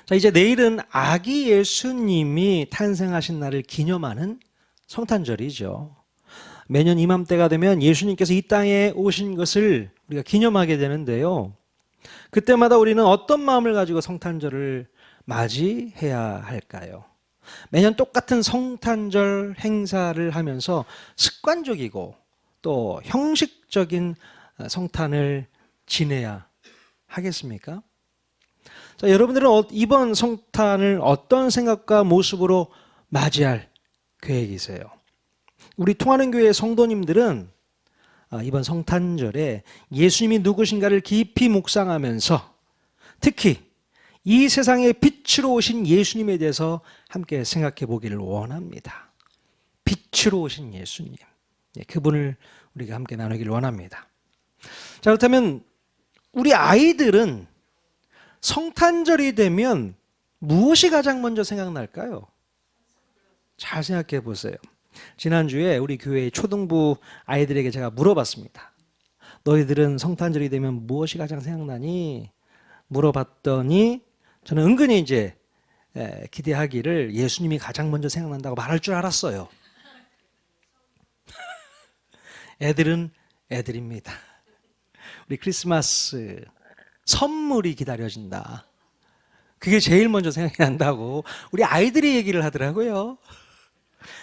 자, 이제 내일은 아기 예수님이 탄생하신 날을 기념하는 성탄절이죠. 매년 이맘때가 되면 예수님께서 이 땅에 오신 것을 우리가 기념하게 되는데요. 그때마다 우리는 어떤 마음을 가지고 성탄절을 맞이해야 할까요? 매년 똑같은 성탄절 행사를 하면서 습관적이고 또 형식적인 성탄을 지내야 하겠습니까? 자, 여러분들은 이번 성탄을 어떤 생각과 모습으로 맞이할 계획이세요? 우리 통하는 교회 성도님들은 이번 성탄절에 예수님이 누구신가를 깊이 묵상하면서 특히 이 세상의 빛으로 오신 예수님에 대해서 함께 생각해 보기를 원합니다. 빛으로 오신 예수님, 그분을 우리가 함께 나누기를 원합니다. 자, 그렇다면 우리 아이들은 성탄절이 되면 무엇이 가장 먼저 생각날까요? 잘 생각해 보세요. 지난주에 우리 교회 초등부 아이들에게 제가 물어봤습니다. 너희들은 성탄절이 되면 무엇이 가장 생각나니? 물어봤더니 저는 은근히 이제 기대하기를 예수님이 가장 먼저 생각난다고 말할 줄 알았어요. 애들은 애들입니다. 우리 크리스마스 선물이 기다려진다. 그게 제일 먼저 생각이 난다고 우리 아이들이 얘기를 하더라고요.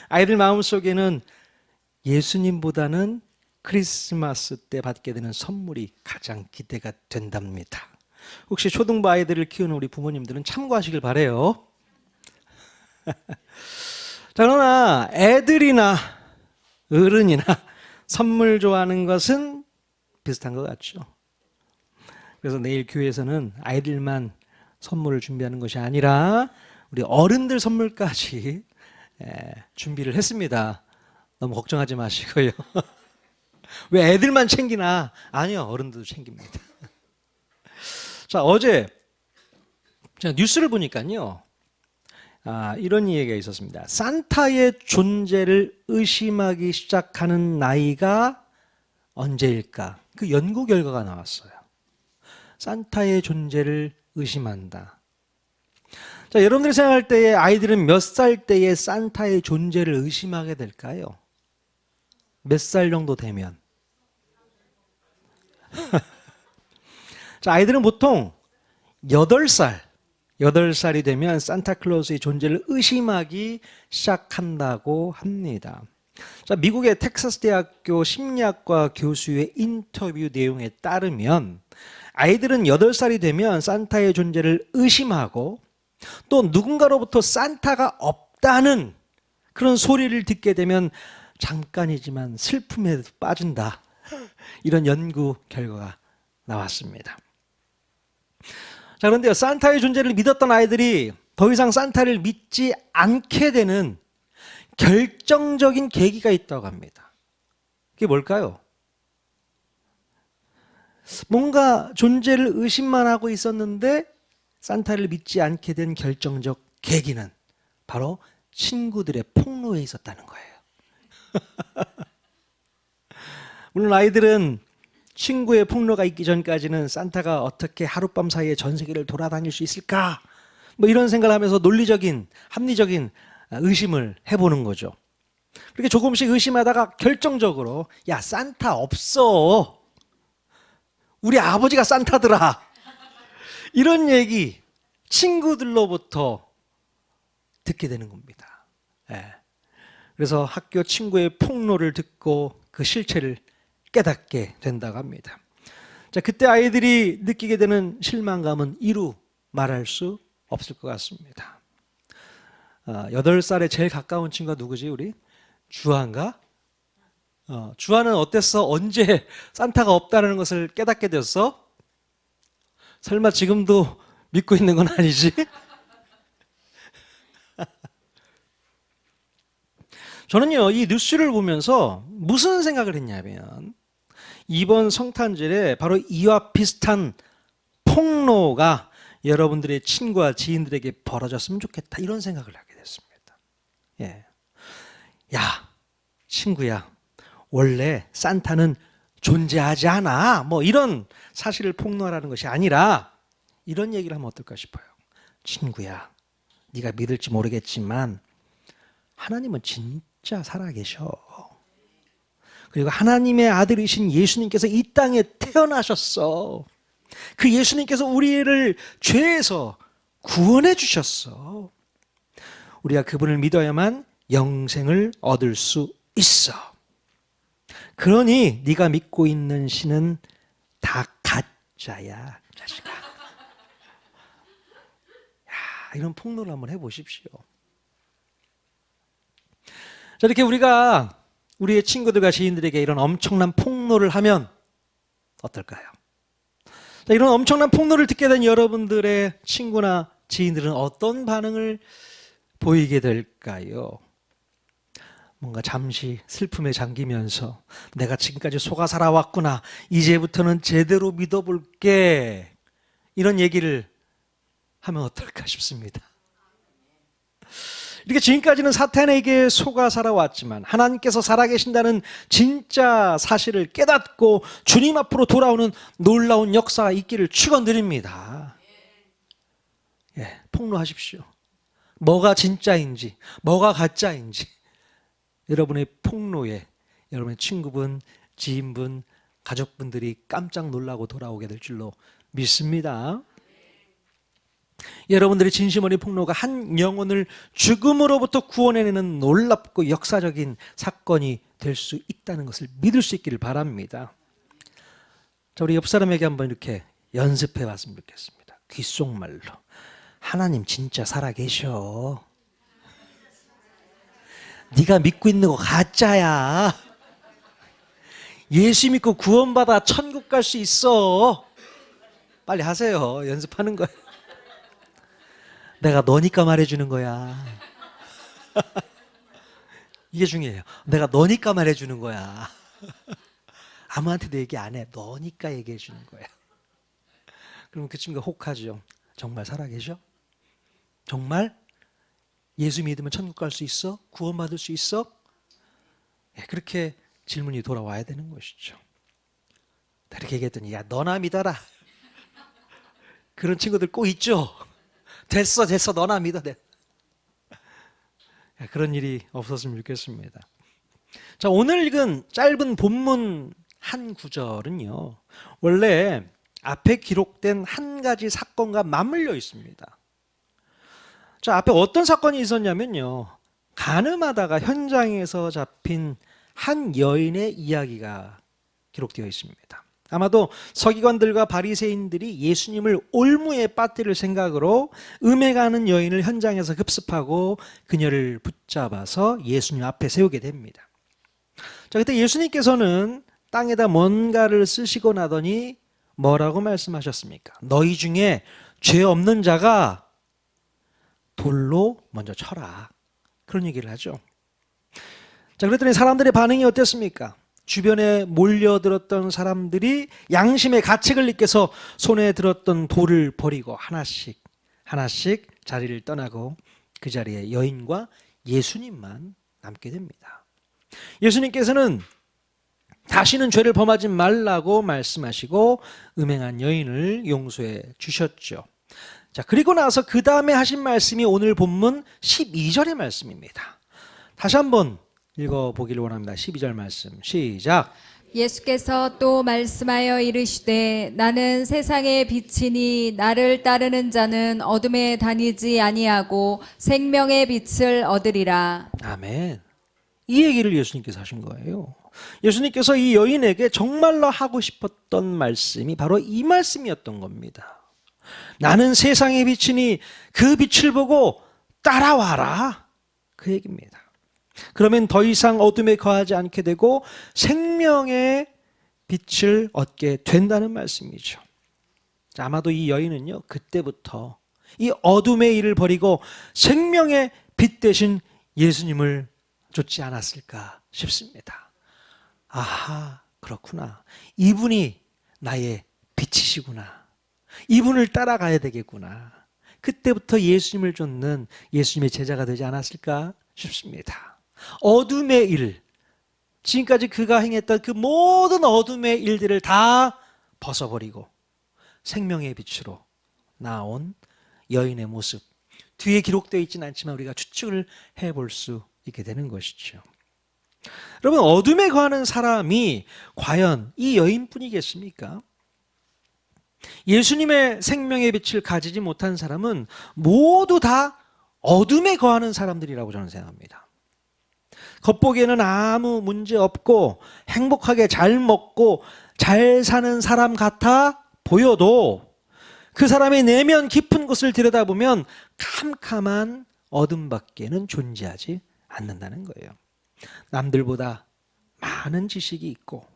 아이들 마음속에는 예수님보다는 크리스마스 때 받게 되는 선물이 가장 기대가 된답니다. 혹시 초등부 아이들을 키우는 우리 부모님들은 참고하시길 바라요. 자, 그러나 애들이나 어른이나 선물 좋아하는 것은 비슷한 것 같죠. 그래서 내일 교회에서는 아이들만 선물을 준비하는 것이 아니라 우리 어른들 선물까지 준비를 했습니다. 너무 걱정하지 마시고요. 왜 애들만 챙기나? 아니요, 어른들도 챙깁니다. 자, 어제 제가 뉴스를 보니까요, 이런 이야기가 있었습니다. 산타의 존재를 의심하기 시작하는 나이가 언제일까? 그 연구 결과가 나왔어요. 산타의 존재를 의심한다. 자, 여러분들이 생각할 때에 아이들은 몇 살 때에 산타의 존재를 의심하게 될까요? 몇 살 정도 되면? 자, 아이들은 보통 8살이 되면 산타클로스의 존재를 의심하기 시작한다고 합니다. 자, 미국의 텍사스 대학교 심리학과 교수의 인터뷰 내용에 따르면 아이들은 8살이 되면 산타의 존재를 의심하고 또 누군가로부터 산타가 없다는 그런 소리를 듣게 되면 잠깐이지만 슬픔에 빠진다. 이런 연구 결과가 나왔습니다. 자, 그런데요, 산타의 존재를 믿었던 아이들이 더 이상 산타를 믿지 않게 되는 결정적인 계기가 있다고 합니다. 그게 뭘까요? 뭔가 존재를 의심만 하고 있었는데 산타를 믿지 않게 된 결정적 계기는 바로 친구들의 폭로에 있었다는 거예요. 물론 아이들은 친구의 폭로가 있기 전까지는 산타가 어떻게 하룻밤 사이에 전 세계를 돌아다닐 수 있을까? 뭐 이런 생각을 하면서 논리적인, 합리적인 의심을 해보는 거죠. 그렇게 조금씩 의심하다가 결정적으로 야, 산타 없어. 우리 아버지가 산타더라. 이런 얘기 친구들로부터 듣게 되는 겁니다. 그래서 학교 친구의 폭로를 듣고 그 실체를 깨닫게 된다고 합니다. 자, 그때 아이들이 느끼게 되는 실망감은 이루 말할 수 없을 것 같습니다. 8살에 제일 가까운 친구가 누구지? 우리 주한가? 주한은 어땠어? 언제 산타가 없다는 것을 깨닫게 됐어? 설마 지금도 믿고 있는 건 아니지? 저는요, 이 뉴스를 보면서 무슨 생각을 했냐면 이번 성탄절에 바로 이와 비슷한 폭로가 여러분들의 친구와 지인들에게 벌어졌으면 좋겠다, 이런 생각을 하게 됐습니다. 야, 친구야, 원래 산타는 존재하지 않아. 뭐 이런 사실을 폭로하라는 것이 아니라 이런 얘기를 하면 어떨까 싶어요. 친구야, 네가 믿을지 모르겠지만 하나님은 진짜 살아계셔. 그리고 하나님의 아들이신 예수님께서 이 땅에 태어나셨어. 그 예수님께서 우리를 죄에서 구원해 주셨어. 우리가 그분을 믿어야만 영생을 얻을 수 있어. 그러니 네가 믿고 있는 신은 다 가짜야, 자식아. 야, 이런 폭로를 한번 해보십시오. 자, 이렇게 우리가 우리의 친구들과 지인들에게 이런 엄청난 폭로를 하면 어떨까요? 자, 이런 엄청난 폭로를 듣게 된 여러분들의 친구나 지인들은 어떤 반응을 보이게 될까요? 뭔가 잠시 슬픔에 잠기면서 내가 지금까지 속아 살아왔구나, 이제부터는 제대로 믿어볼게, 이런 얘기를 하면 어떨까 싶습니다. 이렇게 지금까지는 사탄에게 속아 살아왔지만 하나님께서 살아계신다는 진짜 사실을 깨닫고 주님 앞으로 돌아오는 놀라운 역사가 있기를 축원드립니다. 예, 폭로하십시오. 뭐가 진짜인지, 뭐가 가짜인지 여러분의 폭로에 여러분의 친구분, 지인분, 가족분들이 깜짝 놀라고 돌아오게 될 줄로 믿습니다. 여러분들의 진심 어린 폭로가 한 영혼을 죽음으로부터 구원해내는 놀랍고 역사적인 사건이 될 수 있다는 것을 믿을 수 있기를 바랍니다. 자, 우리 옆 사람에게 한번 이렇게 연습해 봤으면 좋겠습니다. 귓속말로. 하나님 진짜 살아계셔. 네가 믿고 있는 거 가짜야. 예수 믿고 구원받아 천국 갈 수 있어. 빨리 하세요. 연습하는 거예요. 내가 너니까 말해주는 거야. 이게 중요해요. 내가 너니까 말해주는 거야. 아무한테도 얘기 안 해. 너니까 얘기해 주는 거야. 그럼 그 친구가 혹하죠. 정말 살아계셔? 정말? 예수 믿으면 천국 갈 수 있어? 구원받을 수 있어? 네, 그렇게 질문이 돌아와야 되는 것이죠. 이렇게 얘기했더니 야, 너나 믿어라. 그런 친구들 꼭 있죠. 됐어 너나 믿어. 그런 일이 없었으면 좋겠습니다. 자, 오늘 읽은 짧은 본문 한 구절은요, 원래 앞에 기록된 한 가지 사건과 맞물려 있습니다. 자, 앞에 어떤 사건이 있었냐면요, 간음하다가 현장에서 잡힌 한 여인의 이야기가 기록되어 있습니다. 아마도 서기관들과 바리새인들이 예수님을 올무에 빠뜨릴 생각으로 음해가는 여인을 현장에서 급습하고 그녀를 붙잡아서 예수님 앞에 세우게 됩니다. 자, 그때 예수님께서는 땅에다 뭔가를 쓰시고 나더니 뭐라고 말씀하셨습니까? 너희 중에 죄 없는 자가 돌로 먼저 쳐라. 그런 얘기를 하죠. 자, 그랬더니 사람들의 반응이 어땠습니까? 주변에 몰려들었던 사람들이 양심의 가책을 느껴서 손에 들었던 돌을 버리고 하나씩 자리를 떠나고 그 자리에 여인과 예수님만 남게 됩니다. 예수님께서는 다시는 죄를 범하지 말라고 말씀하시고 음행한 여인을 용서해 주셨죠. 자, 그리고 나서 그 다음에 하신 말씀이 오늘 본문 12절의 말씀입니다. 다시 한번 읽어보기를 원합니다. 12절 말씀 시작. 예수께서 또 말씀하여 이르시되 나는 세상의 빛이니 나를 따르는 자는 어둠에 다니지 아니하고 생명의 빛을 얻으리라. 아멘. 이 얘기를 예수님께서 하신 거예요. 예수님께서 이 여인에게 정말로 하고 싶었던 말씀이 바로 이 말씀이었던 겁니다. 나는 세상의 빛이니 그 빛을 보고 따라와라. 그 얘기입니다. 그러면 더 이상 어둠에 거하지 않게 되고 생명의 빛을 얻게 된다는 말씀이죠. 아마도 이 여인은요, 그때부터 이 어둠의 일을 버리고 생명의 빛 대신 예수님을 쫓지 않았을까 싶습니다. 아하, 그렇구나. 이분이 나의 빛이시구나. 이분을 따라가야 되겠구나. 그때부터 예수님을 쫓는 예수님의 제자가 되지 않았을까 싶습니다. 어둠의 일, 지금까지 그가 행했던 그 모든 어둠의 일들을 다 벗어버리고 생명의 빛으로 나온 여인의 모습, 뒤에 기록되어 있지는 않지만 우리가 추측을 해볼 수 있게 되는 것이죠. 여러분, 어둠에 거하는 사람이 과연 이 여인뿐이겠습니까? 예수님의 생명의 빛을 가지지 못한 사람은 모두 다 어둠에 거하는 사람들이라고 저는 생각합니다. 겉보기에는 아무 문제 없고 행복하게 잘 먹고 잘 사는 사람 같아 보여도 그 사람의 내면 깊은 곳을 들여다보면 캄캄한 어둠밖에는 존재하지 않는다는 거예요. 남들보다 많은 지식이 있고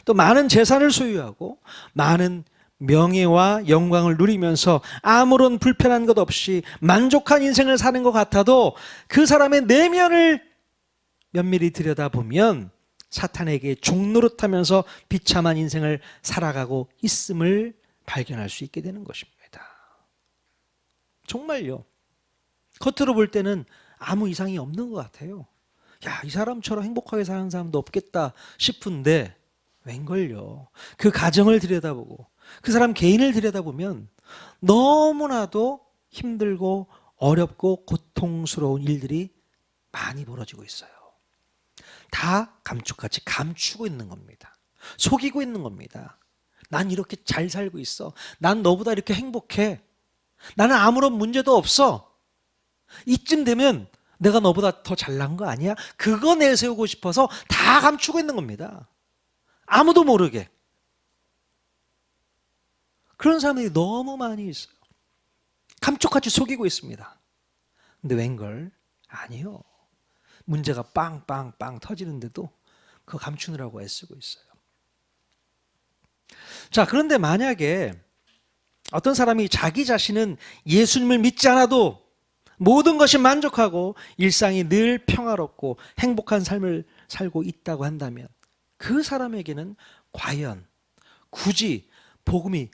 또 많은 재산을 소유하고 많은 명예와 영광을 누리면서 아무런 불편한 것 없이 만족한 인생을 사는 것 같아도 그 사람의 내면을 면밀히 들여다보면 사탄에게 종노릇하면서 비참한 인생을 살아가고 있음을 발견할 수 있게 되는 것입니다. 정말요. 겉으로 볼 때는 아무 이상이 없는 것 같아요. 야, 이 사람처럼 행복하게 사는 사람도 없겠다 싶은데 웬걸요. 그 가정을 들여다보고 그 사람 개인을 들여다보면 너무나도 힘들고 어렵고 고통스러운 일들이 많이 벌어지고 있어요. 다 감쪽같이 감추고 있는 겁니다. 속이고 있는 겁니다. 난 이렇게 잘 살고 있어. 난 너보다 이렇게 행복해. 나는 아무런 문제도 없어. 이쯤 되면 내가 너보다 더 잘난 거 아니야? 그거 내세우고 싶어서 다 감추고 있는 겁니다. 아무도 모르게. 그런 사람들이 너무 많이 있어요. 감쪽같이 속이고 있습니다. 근데 웬걸? 아니요. 문제가 빵빵빵 터지는데도 그거 감추느라고 애쓰고 있어요. 자, 그런데 만약에 어떤 사람이 자기 자신은 예수님을 믿지 않아도 모든 것이 만족하고 일상이 늘 평화롭고 행복한 삶을 살고 있다고 한다면 그 사람에게는 과연 굳이 복음이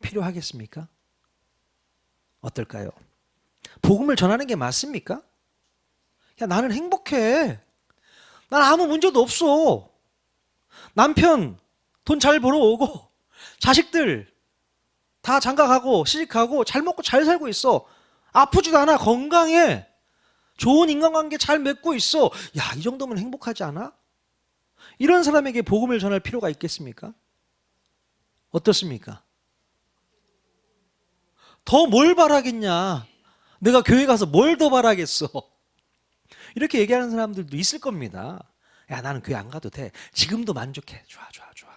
필요하겠습니까? 어떨까요? 복음을 전하는 게 맞습니까? 야, 나는 행복해. 난 아무 문제도 없어. 남편 돈 잘 벌어오고 자식들 다 장가가고 시집가고 잘 먹고 잘 살고 있어. 아프지도 않아. 건강해. 좋은 인간관계 잘 맺고 있어. 야, 이 정도면 행복하지 않아? 이런 사람에게 복음을 전할 필요가 있겠습니까? 어떻습니까? 더 뭘 바라겠냐? 내가 교회 가서 뭘 더 바라겠어? 이렇게 얘기하는 사람들도 있을 겁니다. 야, 나는 교회 안 가도 돼. 지금도 만족해. 좋아, 좋아, 좋아.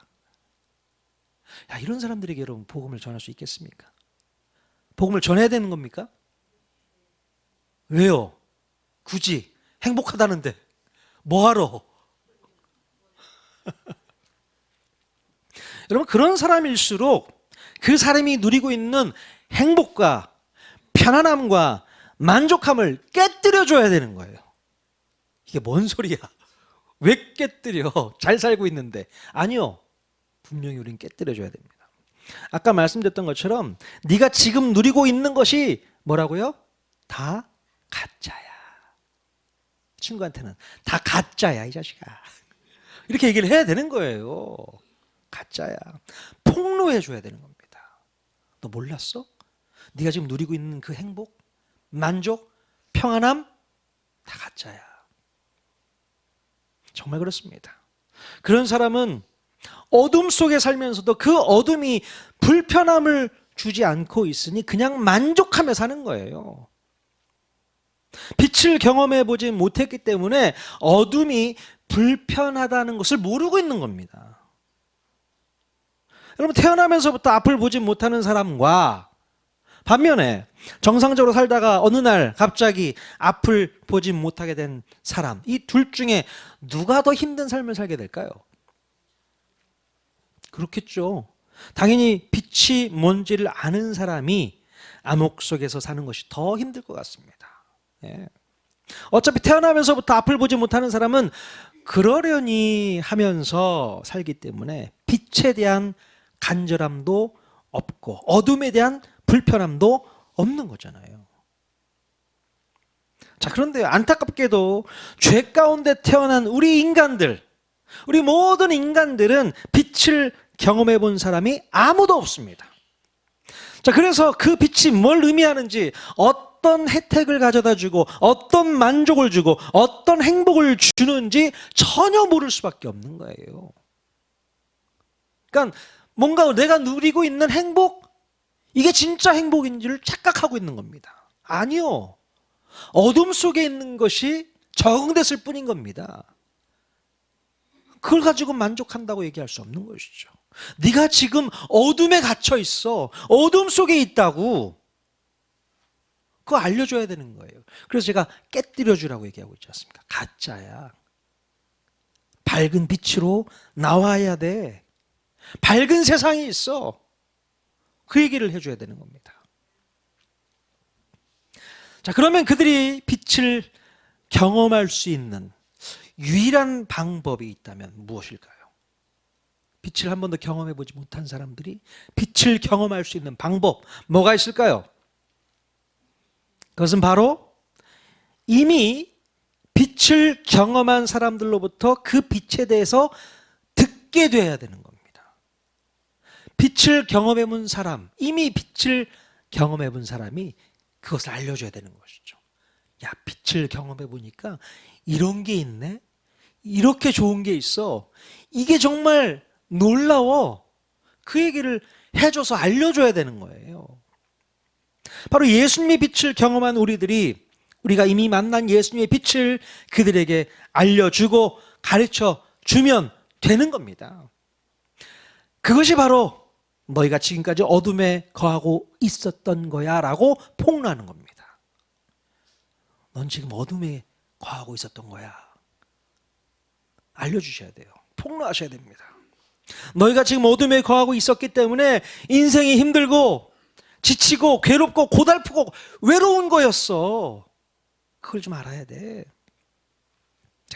야, 이런 사람들에게 여러분 복음을 전할 수 있겠습니까? 복음을 전해야 되는 겁니까? 왜요? 굳이 행복하다는데 뭐하러? 여러분, 그런 사람일수록 그 사람이 누리고 있는 행복과 편안함과 만족함을 깨뜨려줘야 되는 거예요. 이게 뭔 소리야? 왜 깨뜨려? 잘 살고 있는데. 아니요. 분명히 우린 깨뜨려줘야 됩니다. 아까 말씀드렸던 것처럼 네가 지금 누리고 있는 것이 뭐라고요? 다 가짜야. 친구한테는 다 가짜야, 이 자식아. 이렇게 얘기를 해야 되는 거예요. 가짜야. 폭로해줘야 되는 겁니다. 너 몰랐어? 네가 지금 누리고 있는 그 행복, 만족, 평안함 다 가짜야. 정말 그렇습니다. 그런 사람은 어둠 속에 살면서도 그 어둠이 불편함을 주지 않고 있으니 그냥 만족하며 사는 거예요. 빛을 경험해 보지 못했기 때문에 어둠이 불편하다는 것을 모르고 있는 겁니다. 여러분, 태어나면서부터 앞을 보지 못하는 사람과 반면에 정상적으로 살다가 어느 날 갑자기 앞을 보지 못하게 된 사람, 이 둘 중에 누가 더 힘든 삶을 살게 될까요? 그렇겠죠. 당연히 빛이 뭔지를 아는 사람이 암흑 속에서 사는 것이 더 힘들 것 같습니다. 예. 어차피 태어나면서부터 앞을 보지 못하는 사람은 그러려니 하면서 살기 때문에 빛에 대한 간절함도 없고 어둠에 대한 불편함도 없는 거잖아요. 자, 그런데 안타깝게도 죄 가운데 태어난 우리 인간들, 우리 모든 인간들은 빛을 경험해 본 사람이 아무도 없습니다. 자, 그래서 그 빛이 뭘 의미하는지, 어떤 혜택을 가져다 주고 어떤 만족을 주고 어떤 행복을 주는지 전혀 모를 수밖에 없는 거예요. 그러니까 뭔가 내가 누리고 있는 행복, 이게 진짜 행복인지를 착각하고 있는 겁니다. 아니요. 어둠 속에 있는 것이 적응됐을 뿐인 겁니다. 그걸 가지고 만족한다고 얘기할 수 없는 것이죠. 네가 지금 어둠에 갇혀 있어. 어둠 속에 있다고. 그거 알려줘야 되는 거예요. 그래서 제가 깨뜨려 주라고 얘기하고 있지 않습니까? 가짜야. 밝은 빛으로 나와야 돼. 밝은 세상이 있어. 그 얘기를 해줘야 되는 겁니다. 자, 그러면 그들이 빛을 경험할 수 있는 유일한 방법이 있다면 무엇일까요? 빛을 한 번도 경험해 보지 못한 사람들이 빛을 경험할 수 있는 방법, 뭐가 있을까요? 그것은 바로 이미 빛을 경험한 사람들로부터 그 빛에 대해서 듣게 돼야 되는 겁니다. 빛을 경험해 본 사람, 이미 빛을 경험해 본 사람이 그것을 알려줘야 되는 것이죠. 야, 빛을 경험해 보니까 이런 게 있네? 이렇게 좋은 게 있어. 이게 정말 놀라워. 그 얘기를 해줘서 알려줘야 되는 거예요. 바로 예수님의 빛을 경험한 우리가 이미 만난 예수님의 빛을 그들에게 알려주고 가르쳐 주면 되는 겁니다. 그것이 바로 너희가 지금까지 어둠에 거하고 있었던 거야 라고 폭로하는 겁니다. 넌 지금 어둠에 거하고 있었던 거야. 알려주셔야 돼요. 폭로하셔야 됩니다. 너희가 지금 어둠에 거하고 있었기 때문에 인생이 힘들고 지치고 괴롭고 고달프고 외로운 거였어. 그걸 좀 알아야 돼.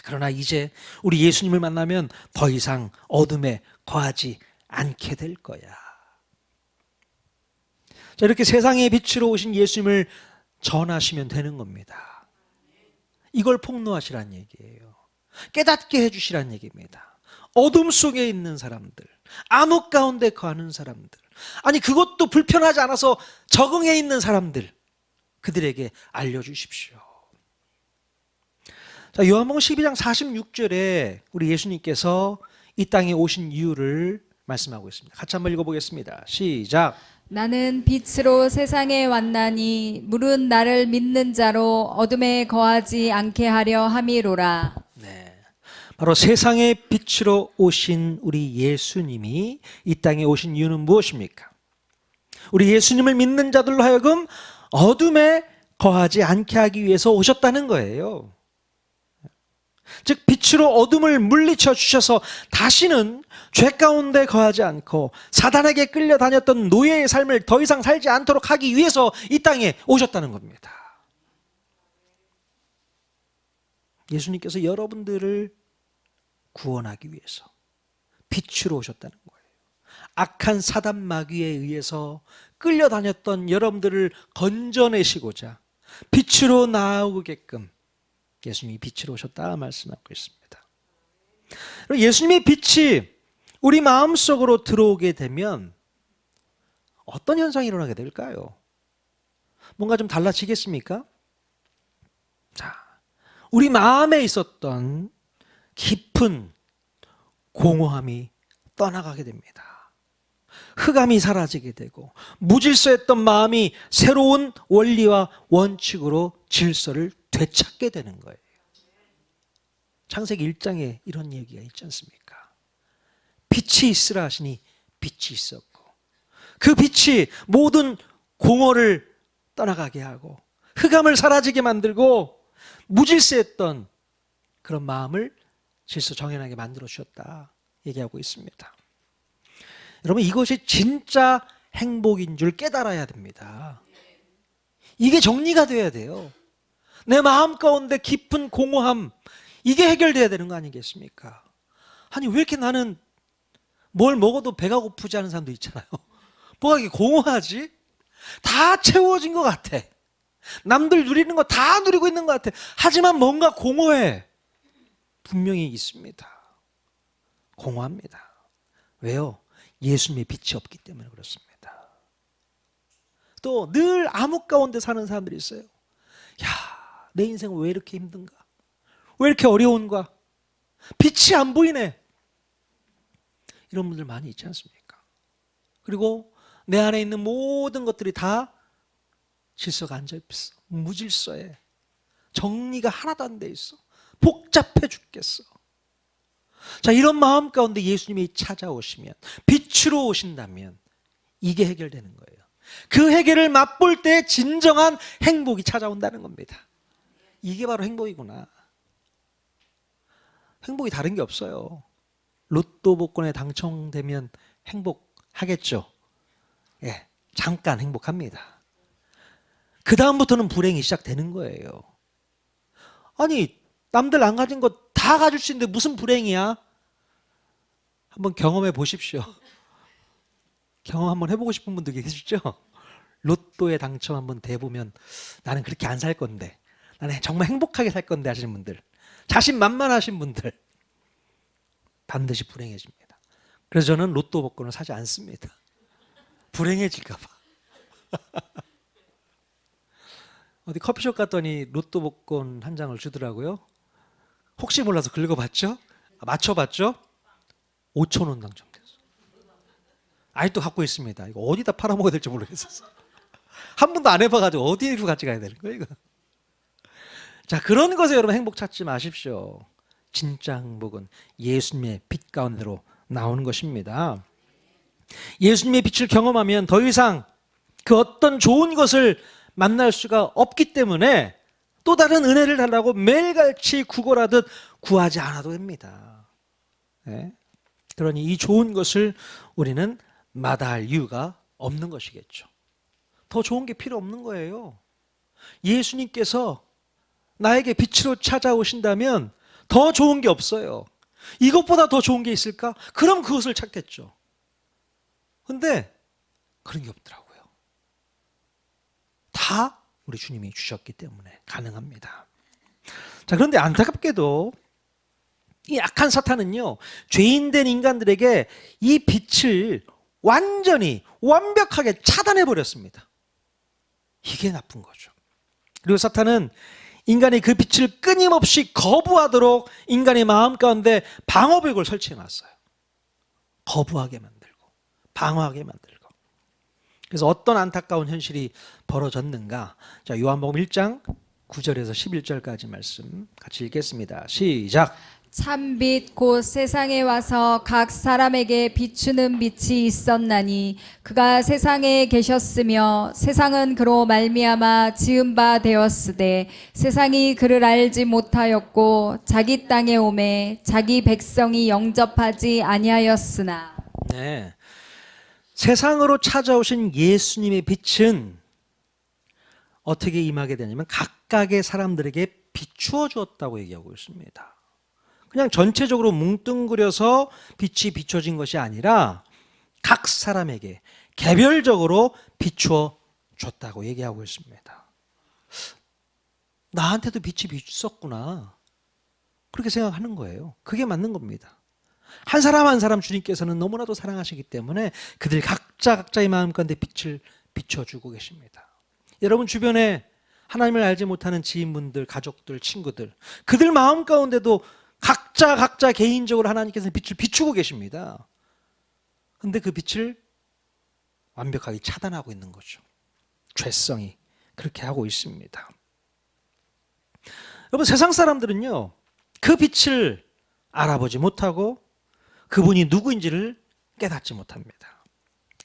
그러나 이제 우리 예수님을 만나면 더 이상 어둠에 거하지 않게 될 거야. 자, 이렇게 세상의 빛으로 오신 예수님을 전하시면 되는 겁니다. 이걸 폭로하시란 얘기예요. 깨닫게 해주시란 얘기입니다. 어둠 속에 있는 사람들, 암흑 가운데 거하는 사람들, 아니 그것도 불편하지 않아서 적응해 있는 사람들, 그들에게 알려주십시오. 자, 요한복음 12장 46절에 우리 예수님께서 이 땅에 오신 이유를 말씀하고 있습니다. 같이 한번 읽어보겠습니다. 시작. 나는 빛으로 세상에 왔나니 물은 나를 믿는 자로 어둠에 거하지 않게 하려 함이로라. 네, 바로 세상의 빛으로 오신 우리 예수님이 이 땅에 오신 이유는 무엇입니까? 우리 예수님을 믿는 자들로 하여금 어둠에 거하지 않게 하기 위해서 오셨다는 거예요. 즉 빛으로 어둠을 물리쳐 주셔서 다시는 죄 가운데 거하지 않고 사단에게 끌려다녔던 노예의 삶을 더 이상 살지 않도록 하기 위해서 이 땅에 오셨다는 겁니다. 예수님께서 여러분들을 구원하기 위해서 빛으로 오셨다는 거예요. 악한 사단 마귀에 의해서 끌려다녔던 여러분들을 건져내시고자 빛으로 나오게끔 예수님이 빛으로 오셨다 말씀하고 있습니다. 예수님의 빛이 우리 마음속으로 들어오게 되면 어떤 현상이 일어나게 될까요? 뭔가 좀 달라지겠습니까? 자, 우리 마음에 있었던 깊은 공허함이 떠나가게 됩니다. 흑암이 사라지게 되고 무질서했던 마음이 새로운 원리와 원칙으로 질서를 되찾게 되는 거예요. 창세기 1장에 이런 얘기가 있지 않습니까? 빛이 있으라 하시니 빛이 있었고 그 빛이 모든 공허를 떠나가게 하고 흑암을 사라지게 만들고 무질서했던 그런 마음을 질서 정연하게 만들어 주셨다 얘기하고 있습니다. 여러분, 이것이 진짜 행복인 줄 깨달아야 됩니다. 이게 정리가 돼야 돼요. 내 마음 가운데 깊은 공허함, 이게 해결돼야 되는 거 아니겠습니까? 아니 왜 이렇게 나는 뭘 먹어도 배가 고프지 않은 사람도 있잖아요. 뭐가 이렇게 공허하지? 다 채워진 것 같아. 남들 누리는 거 다 누리고 있는 것 같아. 하지만 뭔가 공허해. 분명히 있습니다. 공허합니다. 왜요? 예수님의 빛이 없기 때문에 그렇습니다. 또 늘 암흑 가운데 사는 사람들이 있어요. 야, 내 인생은 왜 이렇게 힘든가? 왜 이렇게 어려운가? 빛이 안 보이네. 이런 분들 많이 있지 않습니까? 그리고 내 안에 있는 모든 것들이 다 질서가 안 잡혔어. 무질서해. 정리가 하나도 안 돼 있어. 복잡해 죽겠어. 자, 이런 마음 가운데 예수님이 찾아오시면, 빛으로 오신다면 이게 해결되는 거예요. 그 해결을 맛볼 때 진정한 행복이 찾아온다는 겁니다. 이게 바로 행복이구나. 행복이 다른 게 없어요. 로또 복권에 당첨되면 행복하겠죠. 예, 잠깐 행복합니다. 그 다음부터는 불행이 시작되는 거예요. 아니, 남들 안 가진 거 다 가질 수 있는데 무슨 불행이야? 한번 경험해 보십시오. 경험 한번 해보고 싶은 분들 계시죠? 로또에 당첨 한번 돼보면 나는 그렇게 안 살 건데, 나는 정말 행복하게 살 건데 하시는 분들, 자신만만하신 분들 반드시 불행해집니다. 그래서 저는 로또 복권을 사지 않습니다. 불행해질까 봐. 어디 커피숍 갔더니 로또 복권 한 장을 주더라고요. 혹시 몰라서 긁어봤죠? 맞춰봤죠? 5천 원 당첨됐어. 아직도 갖고 있습니다. 이거 어디다 팔아먹어야 될지 모르겠어서. 한 번도 안 해봐가지고 어디로 같이 가야 되는 거예요, 이거? 자, 그런 것에 여러분 행복 찾지 마십시오. 진짜 행복은 예수님의 빛 가운데로 나오는 것입니다. 예수님의 빛을 경험하면 더 이상 그 어떤 좋은 것을 만날 수가 없기 때문에 또 다른 은혜를 달라고 매일같이 구걸하듯 구하지 않아도 됩니다. 네? 그러니 이 좋은 것을 우리는 마다할 이유가 없는 것이겠죠. 더 좋은 게 필요 없는 거예요. 예수님께서 나에게 빛으로 찾아오신다면 더 좋은 게 없어요. 이것보다 더 좋은 게 있을까? 그럼 그것을 찾겠죠. 근데 그런 게 없더라고요. 다 우리 주님이 주셨기 때문에 가능합니다. 자, 그런데 안타깝게도 이 악한 사탄은요, 죄인된 인간들에게 이 빛을 완전히 완벽하게 차단해 버렸습니다. 이게 나쁜 거죠. 그리고 사탄은 인간이 그 빛을 끊임없이 거부하도록 인간의 마음 가운데 방어벽을 설치해 놨어요. 거부하게 만들고 방어하게 만들고. 그래서 어떤 안타까운 현실이 벌어졌는가? 자, 요한복음 1장 9절에서 11절까지 말씀 같이 읽겠습니다. 시작. 참빛 곧 세상에 와서 각 사람에게 비추는 빛이 있었나니 그가 세상에 계셨으며 세상은 그로 말미암아 지은 바 되었으되 세상이 그를 알지 못하였고 자기 땅에 오매 자기 백성이 영접하지 아니하였으나. 네. 세상으로 찾아오신 예수님의 빛은 어떻게 임하게 되냐면 각각의 사람들에게 비추어 주었다고 얘기하고 있습니다. 그냥 전체적으로 뭉뚱그려서 빛이 비춰진 것이 아니라 각 사람에게 개별적으로 비추어 줬다고 얘기하고 있습니다. 나한테도 빛이 비쳤구나. 그렇게 생각하는 거예요. 그게 맞는 겁니다. 한 사람 한 사람 주님께서는 너무나도 사랑하시기 때문에 그들 각자의 마음 가운데 빛을 비춰주고 계십니다. 여러분 주변에 하나님을 알지 못하는 지인분들, 가족들, 친구들, 그들 마음 가운데도 각자 개인적으로 하나님께서 빛을 비추고 계십니다. 그런데 그 빛을 완벽하게 차단하고 있는 거죠. 죄성이 그렇게 하고 있습니다. 여러분 세상 사람들은요, 그 빛을 알아보지 못하고 그분이 누구인지를 깨닫지 못합니다.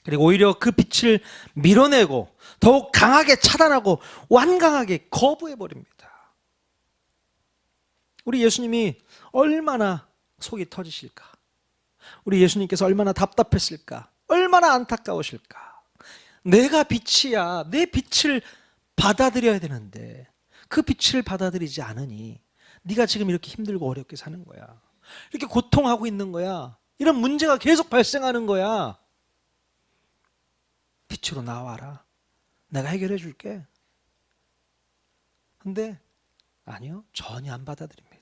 그리고 오히려 그 빛을 밀어내고 더욱 강하게 차단하고 완강하게 거부해버립니다. 우리 예수님이 얼마나 속이 터지실까? 우리 예수님께서 얼마나 답답했을까? 얼마나 안타까우실까? 내가 빛이야. 내 빛을 받아들여야 되는데 그 빛을 받아들이지 않으니 네가 지금 이렇게 힘들고 어렵게 사는 거야. 이렇게 고통하고 있는 거야. 이런 문제가 계속 발생하는 거야. 빛으로 나와라. 내가 해결해 줄게. 근데 아니요. 전혀 안 받아들입니다.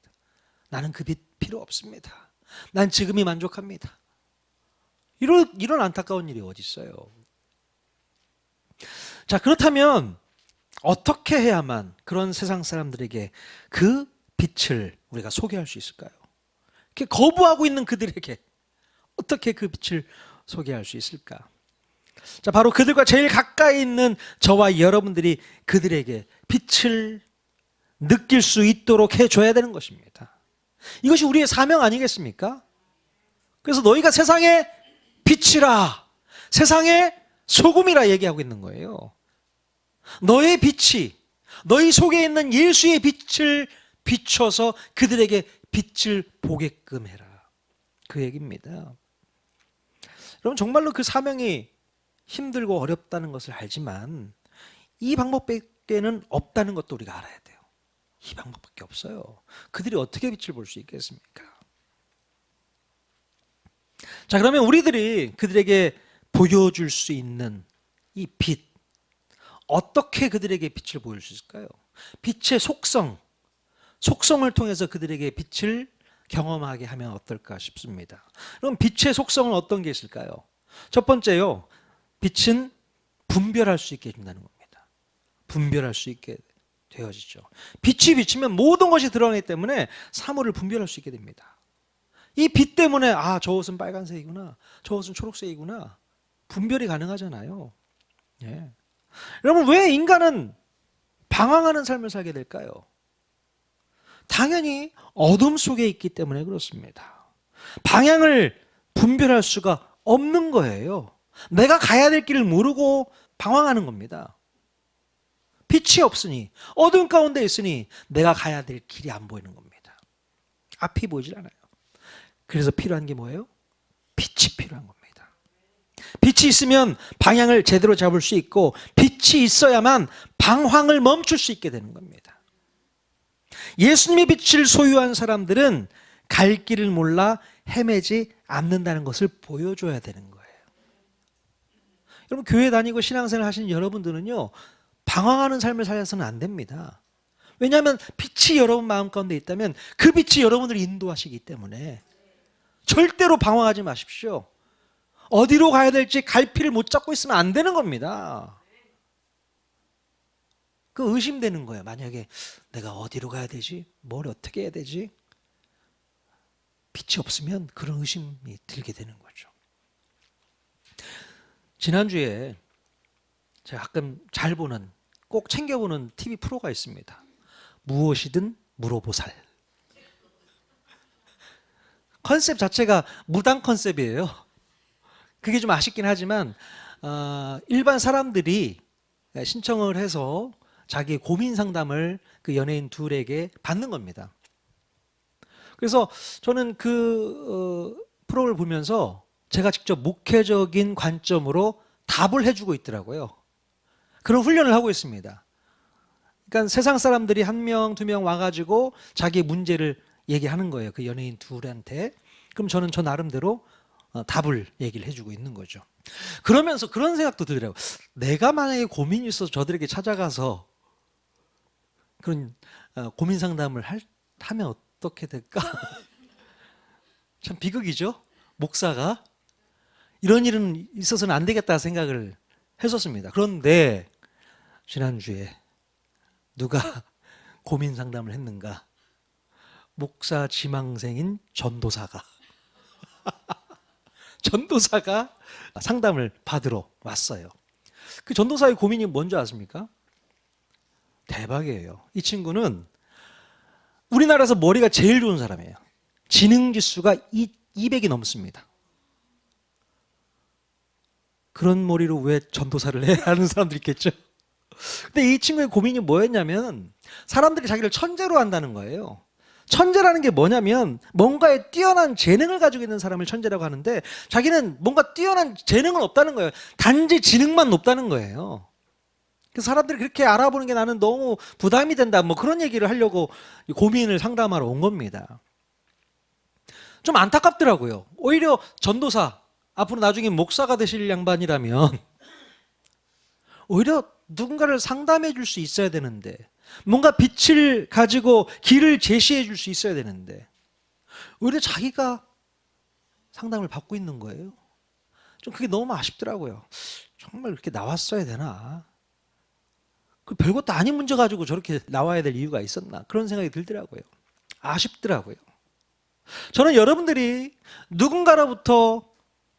나는 그 빛 필요 없습니다. 난 지금이 만족합니다. 이런 안타까운 일이 어디 있어요? 자, 그렇다면 어떻게 해야만 그런 세상 사람들에게 그 빛을 우리가 소개할 수 있을까요? 이렇게 거부하고 있는 그들에게 어떻게 그 빛을 소개할 수 있을까? 자, 바로 그들과 제일 가까이 있는 저와 여러분들이 그들에게 빛을 느낄 수 있도록 해줘야 되는 것입니다. 이것이 우리의 사명 아니겠습니까? 그래서 너희가 세상의 빛이라, 세상의 소금이라 얘기하고 있는 거예요. 너의 빛이, 너희 속에 있는 예수의 빛을 비춰서 그들에게 빛을 보게끔 해라. 그 얘기입니다. 여러분, 정말로 그 사명이 힘들고 어렵다는 것을 알지만 이 방법밖에는 없다는 것도 우리가 알아야 돼요. 이 방법밖에 없어요. 그들이 어떻게 빛을 볼 수 있겠습니까? 자, 그러면 우리들이 그들에게 보여줄 수 있는 이 빛, 어떻게 그들에게 빛을 보일 수 있을까요? 빛의 속성을 통해서 그들에게 빛을 경험하게 하면 어떨까 싶습니다. 그럼 빛의 속성은 어떤 게 있을까요? 첫 번째요, 빛은 분별할 수 있게 해준다는 겁니다. 분별할 수 있게 되어지죠. 빛이 비치면 모든 것이 드러나기 때문에 사물을 분별할 수 있게 됩니다. 이 빛 때문에 아, 저 옷은 빨간색이구나, 저 옷은 초록색이구나, 분별이 가능하잖아요. 예. 여러분, 왜 인간은 방황하는 삶을 살게 될까요? 당연히 어둠 속에 있기 때문에 그렇습니다. 방향을 분별할 수가 없는 거예요. 내가 가야 될 길을 모르고 방황하는 겁니다. 빛이 없으니, 어둠 가운데 있으니 내가 가야 될 길이 안 보이는 겁니다. 앞이 보이질 않아요. 그래서 필요한 게 뭐예요? 빛이 필요한 겁니다. 빛이 있으면 방향을 제대로 잡을 수 있고, 빛이 있어야만 방황을 멈출 수 있게 되는 겁니다. 예수님의 빛을 소유한 사람들은 갈 길을 몰라 헤매지 않는다는 것을 보여줘야 되는 거예요. 여러분, 교회 다니고 신앙생활 하시는 여러분들은요, 방황하는 삶을 살아서는 안 됩니다. 왜냐하면 빛이 여러분 마음 가운데 있다면 그 빛이 여러분을 인도하시기 때문에 절대로 방황하지 마십시오. 어디로 가야 될지 갈피를 못 잡고 있으면 안 되는 겁니다. 그 의심되는 거예요. 만약에 내가 어디로 가야 되지? 뭘 어떻게 해야 되지? 빛이 없으면 그런 의심이 들게 되는 거죠. 지난주에 제가 가끔 잘 보는, 꼭 챙겨보는 TV 프로가 있습니다. 무엇이든 물어보살. 컨셉 자체가 무당 컨셉이에요. 그게 좀 아쉽긴 하지만 일반 사람들이 신청을 해서 자기의 고민 상담을 그 연예인 둘에게 받는 겁니다. 그래서 저는 그 프로를 보면서 제가 직접 목회적인 관점으로 답을 해주고 있더라고요. 그런 훈련을 하고 있습니다. 그러니까 세상 사람들이 한 명, 두 명 와가지고 자기의 문제를 얘기하는 거예요. 그 연예인 둘한테. 그럼 저는 저 나름대로 답을 얘기를 해주고 있는 거죠. 그러면서 그런 생각도 들더라고요. 내가 만약에 고민이 있어서 저들에게 찾아가서 그런 고민 상담을 하면 어떻게 될까? 참 비극이죠. 목사가 이런 일은 있어서는 안 되겠다 생각을 했었습니다. 그런데 지난주에 누가 고민 상담을 했는가? 목사 지망생인 전도사가 상담을 받으러 왔어요. 그 전도사의 고민이 뭔지 아십니까? 대박이에요. 이 친구는 우리나라에서 머리가 제일 좋은 사람이에요. 지능지수가 200이 넘습니다. 그런 머리로 왜 전도사를 해야 하는 사람도 있겠죠. 근데 이 친구의 고민이 뭐였냐면 사람들이 자기를 천재로 한다는 거예요. 천재라는 게 뭐냐면 뭔가에 뛰어난 재능을 가지고 있는 사람을 천재라고 하는데 자기는 뭔가 뛰어난 재능은 없다는 거예요. 단지 지능만 높다는 거예요. 그래서 사람들이 그렇게 알아보는 게 나는 너무 부담이 된다, 뭐 그런 얘기를 하려고 고민을 상담하러 온 겁니다. 좀 안타깝더라고요. 오히려 전도사, 앞으로 나중에 목사가 되실 양반이라면 오히려 누군가를 상담해 줄 수 있어야 되는데, 뭔가 빛을 가지고 길을 제시해 줄 수 있어야 되는데 오히려 자기가 상담을 받고 있는 거예요. 좀 그게 너무 아쉽더라고요. 정말 그렇게 나왔어야 되나? 그 별것도 아닌 문제 가지고 저렇게 나와야 될 이유가 있었나 그런 생각이 들더라고요. 아쉽더라고요. 저는 여러분들이 누군가로부터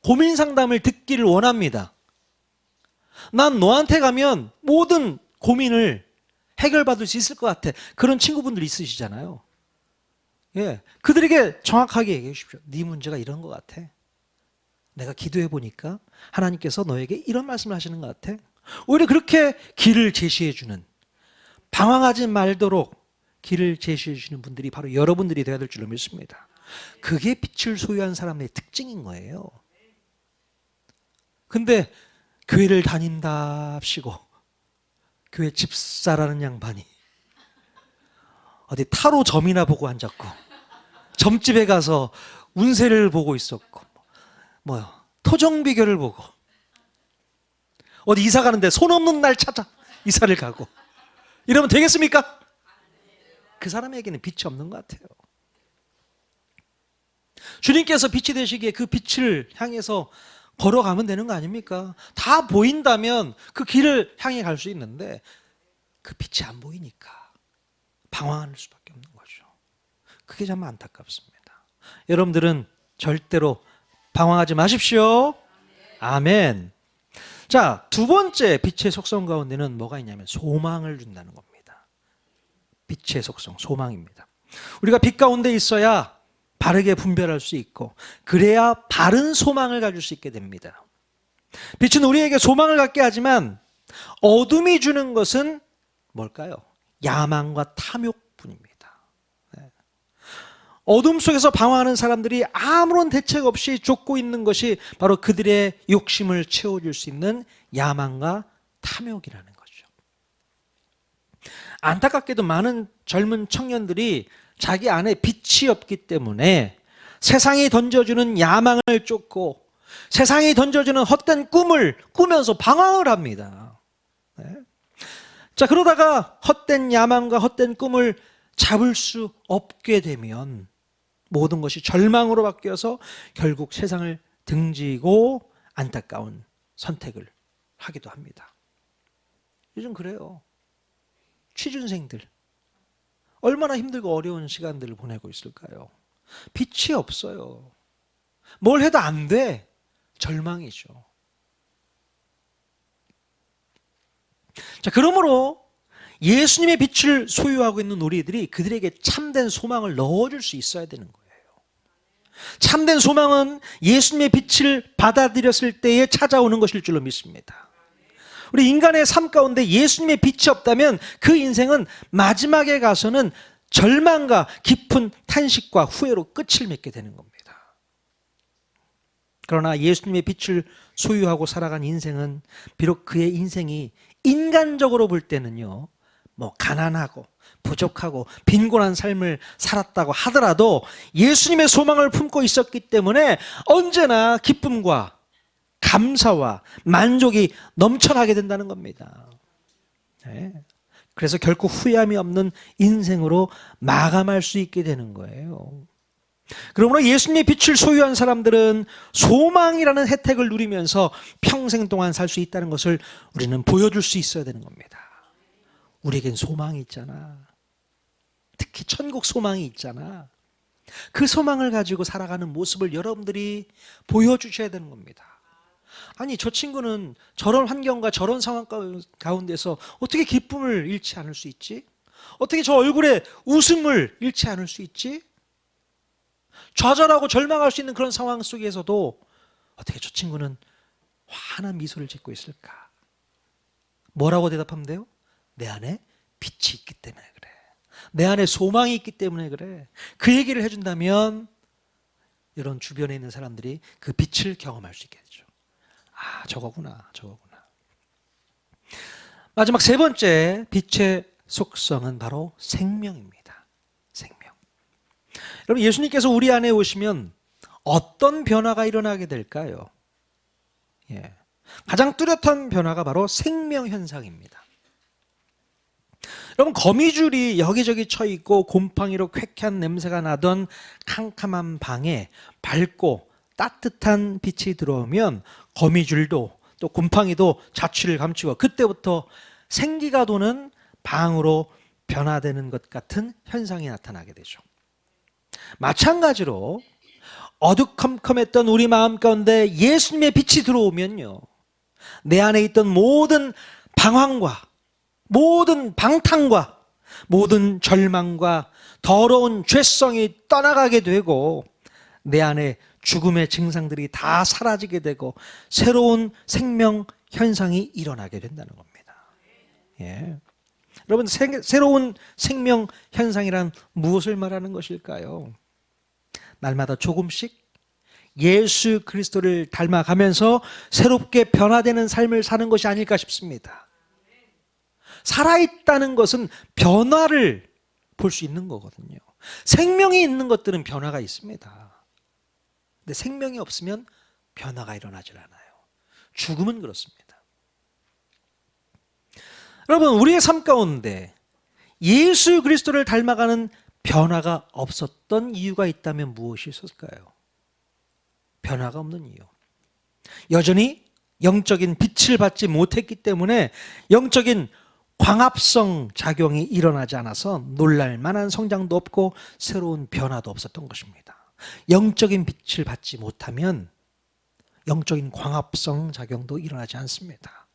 고민 상담을 듣기를 원합니다. 난 너한테 가면 모든 고민을 해결받을 수 있을 것 같아. 그런 친구분들 있으시잖아요. 예, 그들에게 정확하게 얘기해 주십시오. 네 문제가 이런 것 같아. 내가 기도해 보니까 하나님께서 너에게 이런 말씀을 하시는 것 같아. 오히려 그렇게 길을 제시해 주는, 방황하지 말도록 길을 제시해 주시는 분들이 바로 여러분들이 되어야 될 줄로 믿습니다. 그게 빛을 소유한 사람의 특징인 거예요. 근데 교회를 다닌답시고 교회 집사라는 양반이 어디 타로 점이나 보고 앉았고 점집에 가서 운세를 보고 있었고 토정 비결을 보고 어디 이사 가는데 손 없는 날 찾아 이사를 가고 이러면 되겠습니까? 그 사람에게는 빛이 없는 것 같아요. 주님께서 빛이 되시기에 그 빛을 향해서 걸어가면 되는 거 아닙니까? 다 보인다면 그 길을 향해 갈 수 있는데 그 빛이 안 보이니까 방황할 수밖에 없는 거죠. 그게 참 안타깝습니다. 여러분들은 절대로 방황하지 마십시오. 아멘. 자, 두 번째 빛의 속성 가운데는 뭐가 있냐면 소망을 준다는 겁니다. 빛의 속성, 소망입니다. 우리가 빛 가운데 있어야 바르게 분별할 수 있고 그래야 바른 소망을 가질 수 있게 됩니다. 빛은 우리에게 소망을 갖게 하지만 어둠이 주는 것은 뭘까요? 야망과 탐욕뿐입니다. 어둠 속에서 방황하는 사람들이 아무런 대책 없이 쫓고 있는 것이 바로 그들의 욕심을 채워줄 수 있는 야망과 탐욕이라는 거죠. 안타깝게도 많은 젊은 청년들이 자기 안에 빛이 없기 때문에 세상이 던져주는 야망을 쫓고 세상이 던져주는 헛된 꿈을 꾸면서 방황을 합니다. 자, 그러다가 헛된 야망과 헛된 꿈을 잡을 수 없게 되면 모든 것이 절망으로 바뀌어서 결국 세상을 등지고 안타까운 선택을 하기도 합니다. 요즘 그래요. 취준생들 얼마나 힘들고 어려운 시간들을 보내고 있을까요? 빛이 없어요. 뭘 해도 안 돼. 절망이죠. 자, 그러므로 예수님의 빛을 소유하고 있는 우리들이 그들에게 참된 소망을 넣어줄 수 있어야 되는 거예요. 참된 소망은 예수님의 빛을 받아들였을 때에 찾아오는 것일 줄로 믿습니다. 우리 인간의 삶 가운데 예수님의 빛이 없다면 그 인생은 마지막에 가서는 절망과 깊은 탄식과 후회로 끝을 맺게 되는 겁니다. 그러나 예수님의 빛을 소유하고 살아간 인생은 비록 그의 인생이 인간적으로 볼 때는요, 가난하고 부족하고 빈곤한 삶을 살았다고 하더라도 예수님의 소망을 품고 있었기 때문에 언제나 기쁨과 감사와 만족이 넘쳐나게 된다는 겁니다. 네. 그래서 결코 후회함이 없는 인생으로 마감할 수 있게 되는 거예요. 그러므로 예수님의 빛을 소유한 사람들은 소망이라는 혜택을 누리면서 평생 동안 살 수 있다는 것을 우리는 보여줄 수 있어야 되는 겁니다. 우리에겐 소망이 있잖아. 특히 천국 소망이 있잖아. 그 소망을 가지고 살아가는 모습을 여러분들이 보여주셔야 되는 겁니다. 아니, 저 친구는 저런 환경과 저런 상황 가운데서 어떻게 기쁨을 잃지 않을 수 있지? 어떻게 저 얼굴에 웃음을 잃지 않을 수 있지? 좌절하고 절망할 수 있는 그런 상황 속에서도 어떻게 저 친구는 환한 미소를 짓고 있을까? 뭐라고 대답하면 돼요? 내 안에 빛이 있기 때문에 그래. 내 안에 소망이 있기 때문에 그래. 그 얘기를 해준다면 이런 주변에 있는 사람들이 그 빛을 경험할 수 있게 되죠. 아, 저거구나. 마지막 세 번째 빛의 속성은 바로 생명입니다. 생명. 여러분, 예수님께서 우리 안에 오시면 어떤 변화가 일어나게 될까요? 가장 뚜렷한 변화가 바로 생명 현상입니다. 여러분, 거미줄이 여기저기 쳐 있고 곰팡이로 쾌쾌한 냄새가 나던 캄캄한 방에 밝고 따뜻한 빛이 들어오면 거미줄도 또 곰팡이도 자취를 감추고 그때부터 생기가 도는 방으로 변화되는 것 같은 현상이 나타나게 되죠. 마찬가지로 어두컴컴했던 우리 마음 가운데 예수님의 빛이 들어오면요, 내 안에 있던 모든 방황과 모든 방탕과 모든 절망과 더러운 죄성이 떠나가게 되고 내 안에 죽음의 증상들이 다 사라지게 되고 새로운 생명 현상이 일어나게 된다는 겁니다. 예. 여러분, 새로운 생명 현상이란 무엇을 말하는 것일까요? 날마다 조금씩 예수 그리스도를 닮아가면서 새롭게 변화되는 삶을 사는 것이 아닐까 싶습니다. 살아있다는 것은 변화를 볼 수 있는 거거든요. 생명이 있는 것들은 변화가 있습니다. 근데 생명이 없으면 변화가 일어나질 않아요. 죽음은 그렇습니다. 여러분, 우리의 삶 가운데 예수 그리스도를 닮아가는 변화가 없었던 이유가 있다면 무엇이 있었을까요? 변화가 없는 이유. 여전히 영적인 빛을 받지 못했기 때문에 영적인 광합성 작용이 일어나지 않아서 놀랄 만한 성장도 없고 새로운 변화도 없었던 것입니다. 영적인 빛을 받지 못하면 영적인 광합성 작용도 일어나지 않습니다.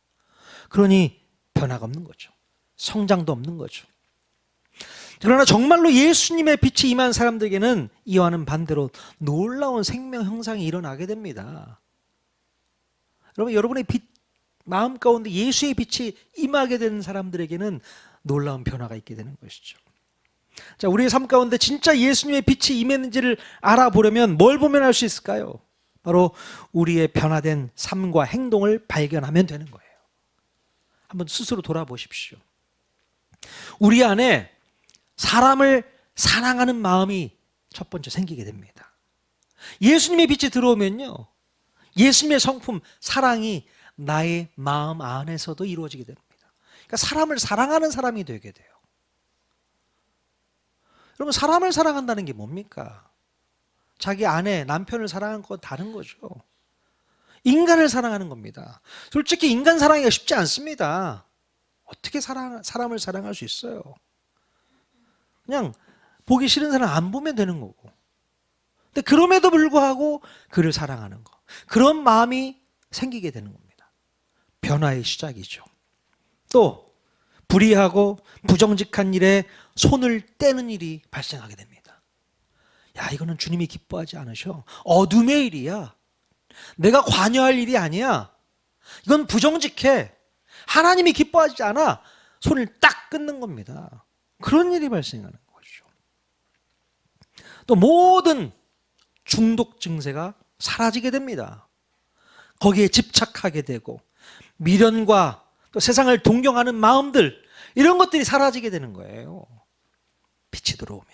그러니 변화가 없는 거죠. 성장도 없는 거죠. 그러나 정말로 예수님의 빛이 임한 사람들에게는 이와는 반대로 놀라운 생명 형상이 일어나게 됩니다. 여러분의 빛, 마음 가운데 예수의 빛이 임하게 되는 사람들에게는 놀라운 변화가 있게 되는 것이죠. 자, 우리의 삶 가운데 진짜 예수님의 빛이 임했는지를 알아보려면 뭘 보면 알 수 있을까요? 바로 우리의 변화된 삶과 행동을 발견하면 되는 거예요. 한번 스스로 돌아보십시오. 우리 안에 사람을 사랑하는 마음이 첫 번째 생기게 됩니다. 예수님의 빛이 들어오면요, 예수님의 성품, 사랑이 나의 마음 안에서도 이루어지게 됩니다. 그러니까 사람을 사랑하는 사람이 되게 돼요. 여러분, 사람을 사랑한다는 게 뭡니까? 자기 아내, 남편을 사랑하는 건 다른 거죠. 인간을 사랑하는 겁니다. 솔직히 인간 사랑하기가 쉽지 않습니다. 어떻게 사람을 사랑할 수 있어요? 그냥 보기 싫은 사람 안 보면 되는 거고. 근데 그럼에도 불구하고 그를 사랑하는 거, 그런 마음이 생기게 되는 겁니다. 변화의 시작이죠. 또 불의하고 부정직한 일에 손을 떼는 일이 발생하게 됩니다. 야, 이거는 주님이 기뻐하지 않으셔. 어둠의 일이야. 내가 관여할 일이 아니야. 이건 부정직해. 하나님이 기뻐하지 않아. 손을 딱 끊는 겁니다. 그런 일이 발생하는 거죠. 또 모든 중독 증세가 사라지게 됩니다. 거기에 집착하게 되고 미련과 또 세상을 동경하는 마음들, 이런 것들이 사라지게 되는 거예요. 빛이 들어오면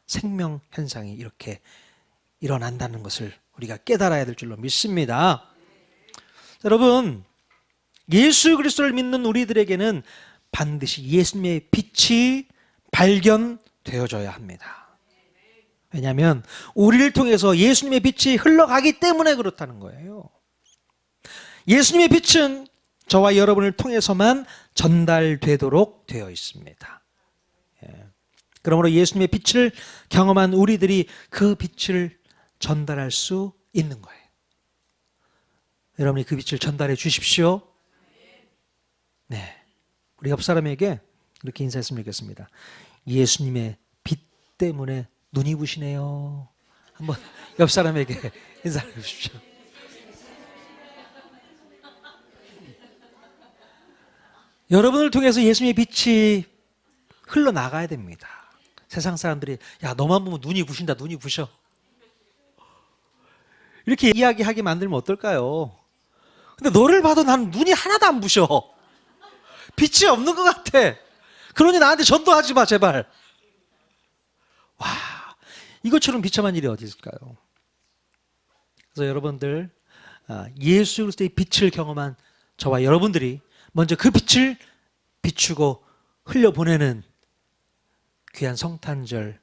생명 현상이 이렇게 일어난다는 것을 우리가 깨달아야 될 줄로 믿습니다. 여러분, 예수 그리스도를 믿는 우리들에게는 반드시 예수님의 빛이 발견되어져야 합니다. 왜냐하면 우리를 통해서 예수님의 빛이 흘러가기 때문에 그렇다는 거예요. 예수님의 빛은 저와 여러분을 통해서만 전달되도록 되어 있습니다. 그러므로 예수님의 빛을 경험한 우리들이 그 빛을 전달할 수 있는 거예요. 여러분이 그 빛을 전달해 주십시오. 네, 우리 옆 사람에게 이렇게 인사했으면 좋겠습니다. 예수님의 빛 때문에 눈이 부시네요. 한번 옆 사람에게 인사해 주십시오. 여러분을 통해서 예수님의 빛이 흘러나가야 됩니다. 세상 사람들이 야, 너만 보면 눈이 부신다, 눈이 부셔, 이렇게 이야기하게 만들면 어떨까요? 근데 너를 봐도 난 눈이 하나도 안 부셔. 빛이 없는 것 같아. 그러니 나한테 전도하지 마, 제발. 와, 이것처럼 비참한 일이 어디 있을까요? 그래서 여러분들, 예수 그리스도의 빛을 경험한 저와 여러분들이 먼저 그 빛을 비추고 흘려보내는 귀한 성탄절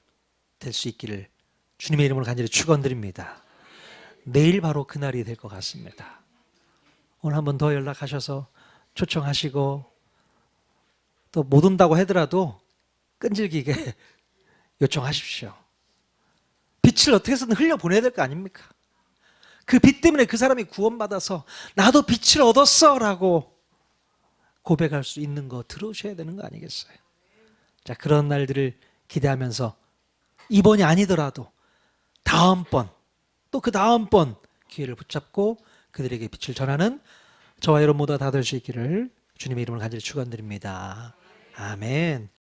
될 수 있기를 주님의 이름으로 간절히 축원드립니다. 내일 바로 그날이 될 것 같습니다. 오늘 한 번 더 연락하셔서 초청하시고 또 못 온다고 하더라도 끈질기게 요청하십시오. 빛을 어떻게 해서든 흘려보내야 될 거 아닙니까? 그 빛 때문에 그 사람이 구원받아서 나도 빛을 얻었어 라고 고백할 수 있는 거 들어오셔야 되는 거 아니겠어요? 자, 그런 날들을 기대하면서 이번이 아니더라도 다음번 또 그 다음번 기회를 붙잡고 그들에게 빛을 전하는 저와 여러분 모두가 다 될 수 있기를 주님의 이름으로 간절히 축원드립니다. 아멘.